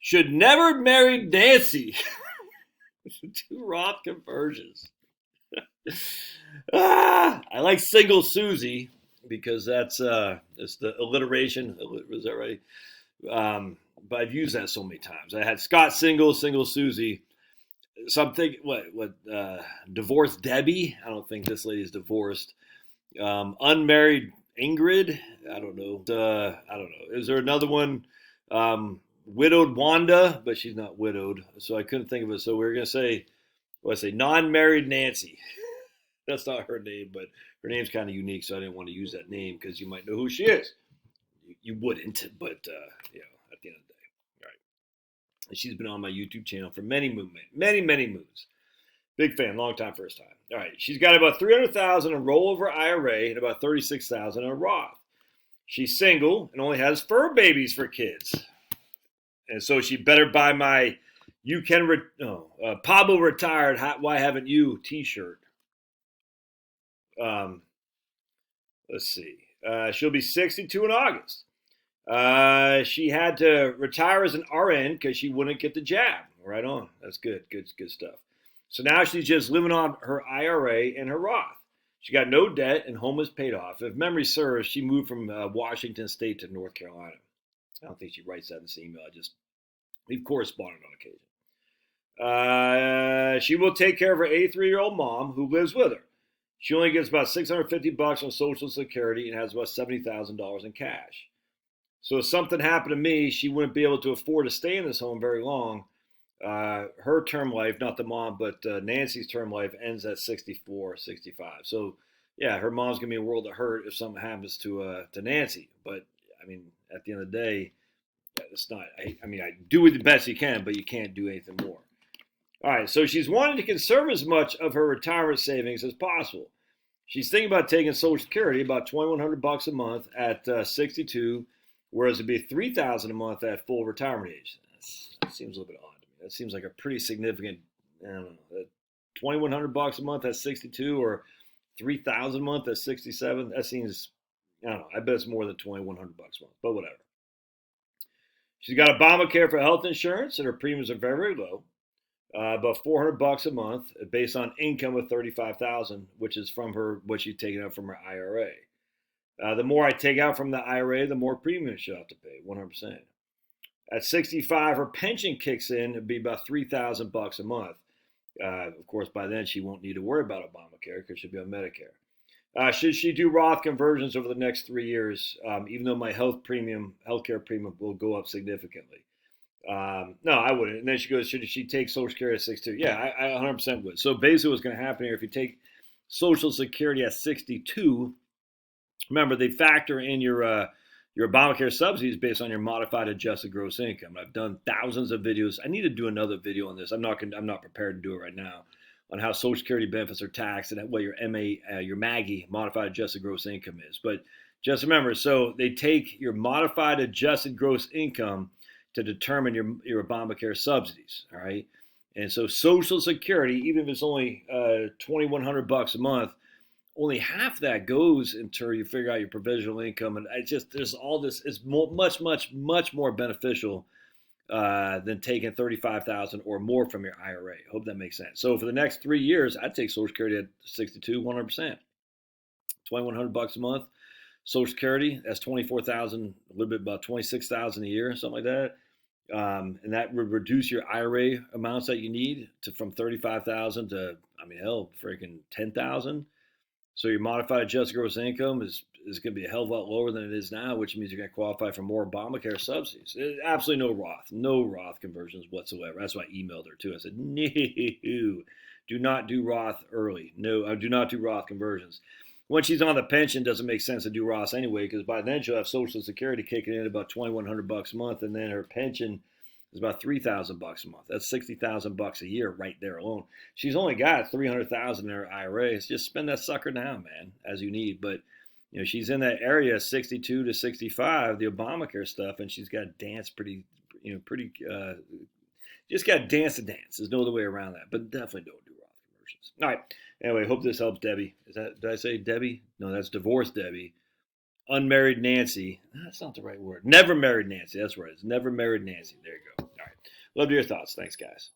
Should never marry Nancy. Two Roth conversions. I like single Susie because that's the alliteration. Was that right? But I've used that so many times. I had Scott single Susie. Something divorced Debbie. I don't think this lady's divorced. Unmarried Ingrid. I don't know. I don't know. Is there another one? Widowed Wanda, but she's not widowed, so I couldn't think of it. So we were gonna say, non-married Nancy. That's not her name, but her name's kind of unique, so I didn't want to use that name because you might know who she is. You wouldn't, but at the end of the day, all right. And she's been on my YouTube channel for many moons. Big fan, long time, first time. All right, she's got about $300,000 in rollover IRA and about $36,000 in a Roth. She's single and only has fur babies for kids, and so she better buy my Pablo retired. Why haven't you T-shirt? Let's see. She'll be 62 in August. She had to retire as an RN because she wouldn't get the jab. Right on. That's good stuff. So now she's just living on her IRA and her Roth. She got no debt and home is paid off. If memory serves, she moved from Washington State to North Carolina. I don't think she writes that in this email. We've corresponded on occasion. She will take care of her 83-year-old mom who lives with her. She only gets about $650 on Social Security and has about $70,000 in cash. So if something happened to me, she wouldn't be able to afford to stay in this home very long. Her term life, not the mom, but Nancy's term life ends at 64, 65. So, yeah, her mom's going to be in a world of hurt if something happens to Nancy. But, I mean, at the end of the day, it's not, I do it the best you can, but you can't do anything more. All right, so she's wanting to conserve as much of her retirement savings as possible. She's thinking about taking Social Security, about $2,100 a month at 62, whereas it'd be $3,000 a month at full retirement age. That seems a little bit odd to me. That seems like a pretty significant, I don't know, $2,100 a month at 62 or $3,000 a month at 67. That seems, I don't know. I bet it's more than $2,100 a month, but whatever. She's got Obamacare for health insurance, and her premiums are very, very low. About $400 a month, based on income of $35,000, which is from what she's taking out from her IRA. The more I take out from the IRA, the more premium she'll have to pay, 100%. At 65, her pension kicks in. It'd be about $3,000 a month. Of course, by then she won't need to worry about Obamacare because she'll be on Medicare. Should she do Roth conversions over the next 3 years, even though my healthcare premium will go up significantly? No, I wouldn't. And then she goes, should she take Social Security at 62? Yeah, I 100% would. So basically what's going to happen here, if you take Social Security at 62, remember they factor in your Obamacare subsidies based on your modified adjusted gross income. I've done thousands of videos. I need to do another video on this. I'm not prepared to do it right now, on how Social Security benefits are taxed and what your MAGI, modified adjusted gross income is. But just remember, so they take your modified adjusted gross income to determine your Obamacare subsidies, all right? And so Social Security, even if it's only $2,100 a month, only half that goes until you figure out your provisional income. And there's all this. It's much more beneficial than taking $35,000 or more from your IRA. Hope that makes sense. So for the next 3 years, I'd take Social Security at 62, 100%. $2,100 a month. Social Security, that's $24,000, a little bit about $26,000 a year, something like that. And that would reduce your IRA amounts that you need from $35,000 to, freaking $10,000. So your modified adjusted gross income is going to be a hell of a lot lower than it is now, which means you're going to qualify for more Obamacare subsidies. Absolutely no Roth conversions whatsoever. That's why I emailed her too. I said, no, do not do Roth early. No, I do not do Roth conversions. When she's on the pension, it doesn't make sense to do Roth anyway, because by then she'll have Social Security kicking in about $2,100 a month, and then her pension is about $3,000 a month. That's $60,000 a year right there alone. She's only got $300,000 in her IRA. So just spend that sucker now, man, as you need. But she's in that area, 62 to 65, the Obamacare stuff, and she's got to dance just got to dance the dance. There's no other way around that. But definitely don't do Roth conversions. All right. Anyway, hope this helps Debbie. Did I say Debbie? No, that's divorced Debbie. Unmarried Nancy. That's not the right word. Never married Nancy. That's right. It's never married Nancy. There you go. All right. Love to hear your thoughts. Thanks, guys.